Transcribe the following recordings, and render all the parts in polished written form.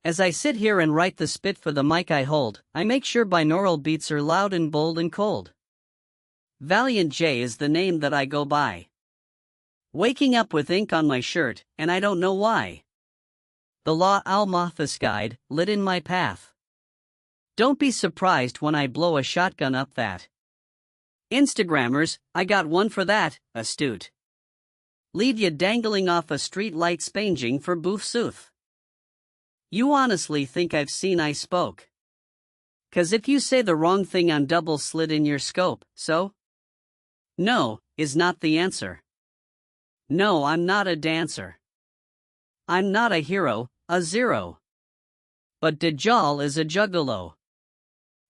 As I sit here and write the spit for the mic I hold, I make sure binaural beats are loud and bold and cold. Valiant J is the name that I go by. Waking up with ink on my shirt, and I don't know why. The law al-Mahfuz guide, lit in my path. Don't be surprised when I blow a shotgun up that. Instagrammers, I got one for that, astute. Leave you dangling off a street light spanging for boof sooth. You honestly think I've seen I spoke? 'Cause if you say the wrong thing I'm double slit in your scope, so? No, is not the answer. No, I'm not a dancer. I'm not a hero, a zero. But Dajjal is a juggalo.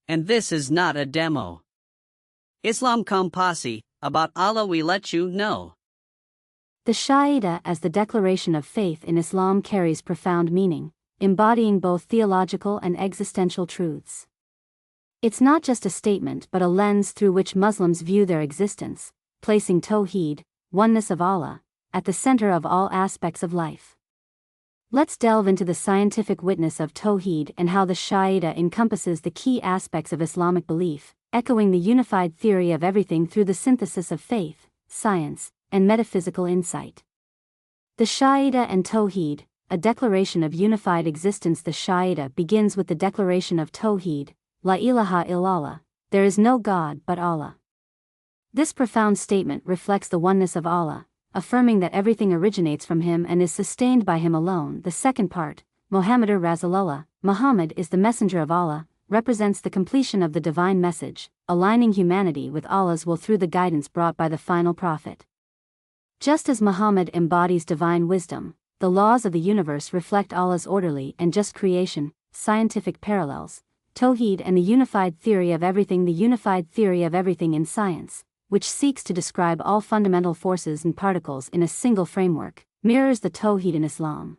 And this is not a demo. Islam Kompasi, about Allah we let you know. The Shahada as the declaration of faith in Islam carries profound meaning, embodying both theological and existential truths. It's not just a statement but a lens through which Muslims view their existence, placing Tawheed, oneness of Allah, at the center of all aspects of life. Let's delve into the scientific witness of Tawheed and how the Shahada encompasses the key aspects of Islamic belief, echoing the unified theory of everything through the synthesis of faith, science, and metaphysical insight. The Shahada and Tawheed, a declaration of unified existence. The Shahada begins with the declaration of Tawheed, La ilaha illallah, there is no God but Allah. This profound statement reflects the oneness of Allah, affirming that everything originates from Him and is sustained by Him alone. The second part, Muhammadur Rasulullah, Muhammad is the messenger of Allah, represents the completion of the divine message, aligning humanity with Allah's will through the guidance brought by the final prophet. Just as Muhammad embodies divine wisdom, the laws of the universe reflect Allah's orderly and just creation. Scientific parallels, Tawheed and the unified theory of everything. The unified theory of everything in science, which seeks to describe all fundamental forces and particles in a single framework, mirrors the Tawheed in Islam.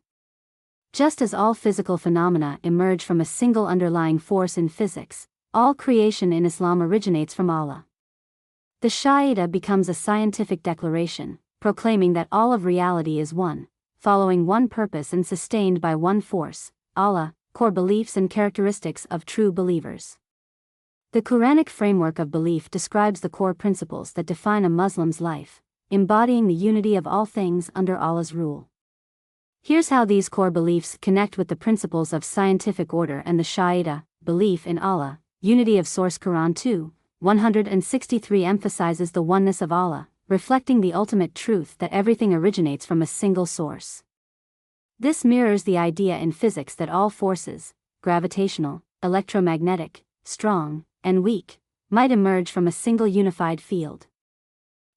Just as all physical phenomena emerge from a single underlying force in physics, all creation in Islam originates from Allah. The Shahada becomes a scientific declaration, proclaiming that all of reality is one, following one purpose and sustained by one force, Allah. Core beliefs and characteristics of true believers. The Quranic framework of belief describes the core principles that define a Muslim's life, embodying the unity of all things under Allah's rule. Here's how these core beliefs connect with the principles of scientific order and the Shahada. Belief in Allah, unity of source. Quran 2:163 emphasizes the oneness of Allah, reflecting the ultimate truth that everything originates from a single source. This mirrors the idea in physics that all forces, gravitational, electromagnetic, strong, and weak, might emerge from a single unified field.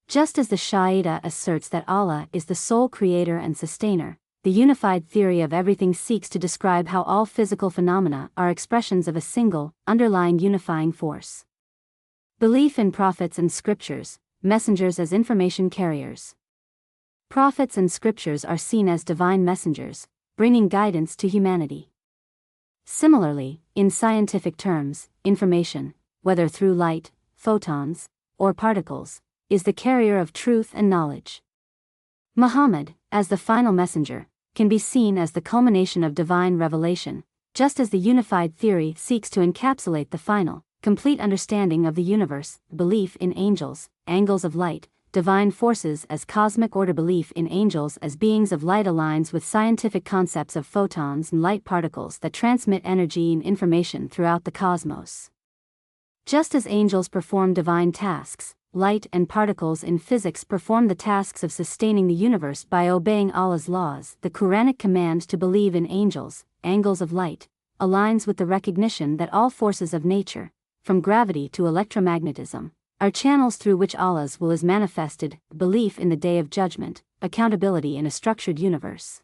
Just as the Shahada asserts that Allah is the sole creator and sustainer, the unified theory of everything seeks to describe how all physical phenomena are expressions of a single, underlying unifying force. Belief in prophets and scriptures, messengers as information carriers. Prophets and scriptures are seen as divine messengers, bringing guidance to humanity. Similarly, in scientific terms, information, whether through light, photons, or particles, is the carrier of truth and knowledge. Muhammad, as the final messenger, can be seen as the culmination of divine revelation, just as the unified theory seeks to encapsulate the final, complete understanding of the universe. Belief in angels, angels of light, divine forces as cosmic order. Belief in angels as beings of light aligns with scientific concepts of photons and light particles that transmit energy and information throughout the cosmos. Just as angels perform divine tasks, light and particles in physics perform the tasks of sustaining the universe by obeying Allah's laws. The Quranic command to believe in angels, angels of light, aligns with the recognition that all forces of nature, from gravity to electromagnetism, are channels through which Allah's will is manifested. Belief in the Day of Judgment, accountability in a structured universe.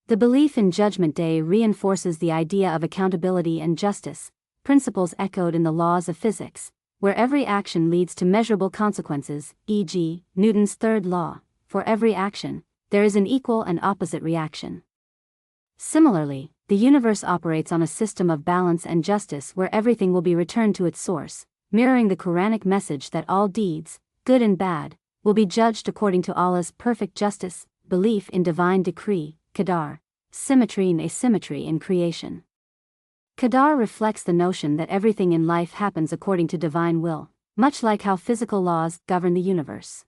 The belief in Judgment Day reinforces the idea of accountability and justice, principles echoed in the laws of physics, where every action leads to measurable consequences, e.g., Newton's third law: for every action, there is an equal and opposite reaction. Similarly, the universe operates on a system of balance and justice where everything will be returned to its source, mirroring the Quranic message that all deeds, good and bad, will be judged according to Allah's perfect justice. Belief in divine decree, Qadar, symmetry and asymmetry in creation. Qadar reflects the notion that everything in life happens according to divine will, much like how physical laws govern the universe.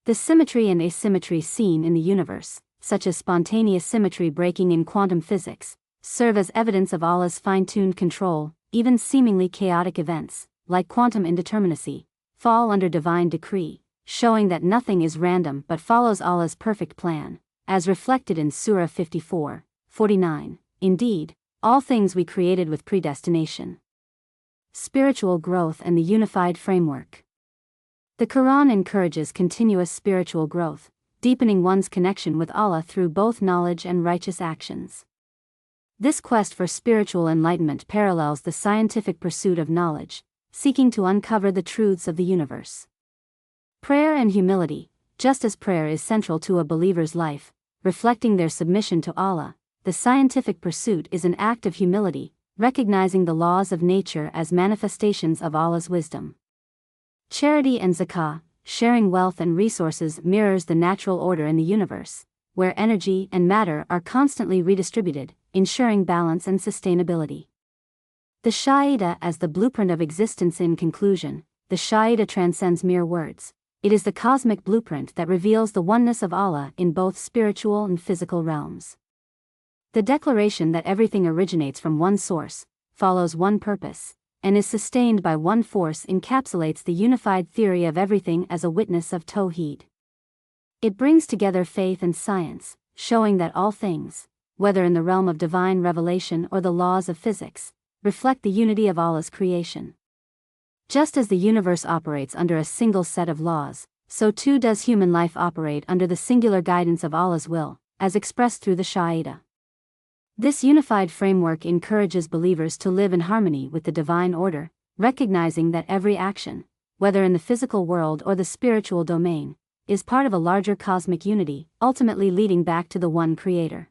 The symmetry and asymmetry seen in the universe, such as spontaneous symmetry breaking in quantum physics, serve as evidence of Allah's fine-tuned control. Even seemingly chaotic events, like quantum indeterminacy, fall under divine decree, showing that nothing is random but follows Allah's perfect plan, as reflected in Surah 54:49. Indeed, all things we created with predestination. Spiritual growth and the unified framework. The Quran encourages continuous spiritual growth, deepening one's connection with Allah through both knowledge and righteous actions. This quest for spiritual enlightenment parallels the scientific pursuit of knowledge, seeking to uncover the truths of the universe. Prayer and humility. Just as prayer is central to a believer's life, reflecting their submission to Allah, the scientific pursuit is an act of humility, recognizing the laws of nature as manifestations of Allah's wisdom. Charity and zakah. Sharing wealth and resources mirrors the natural order in the universe, where energy and matter are constantly redistributed, ensuring balance and sustainability. The Shahada as the blueprint of existence. In conclusion, the Shahada transcends mere words. It is the cosmic blueprint that reveals the oneness of Allah in both spiritual and physical realms. The declaration that everything originates from one source, follows one purpose, and is sustained by one force encapsulates the unified theory of everything as a witness of Tawheed. It brings together faith and science, showing that all things, whether in the realm of divine revelation or the laws of physics, reflect the unity of Allah's creation. Just as the universe operates under a single set of laws, so too does human life operate under the singular guidance of Allah's will, as expressed through the Shahada. This unified framework encourages believers to live in harmony with the divine order, recognizing that every action, whether in the physical world or the spiritual domain, is part of a larger cosmic unity, ultimately leading back to the one Creator.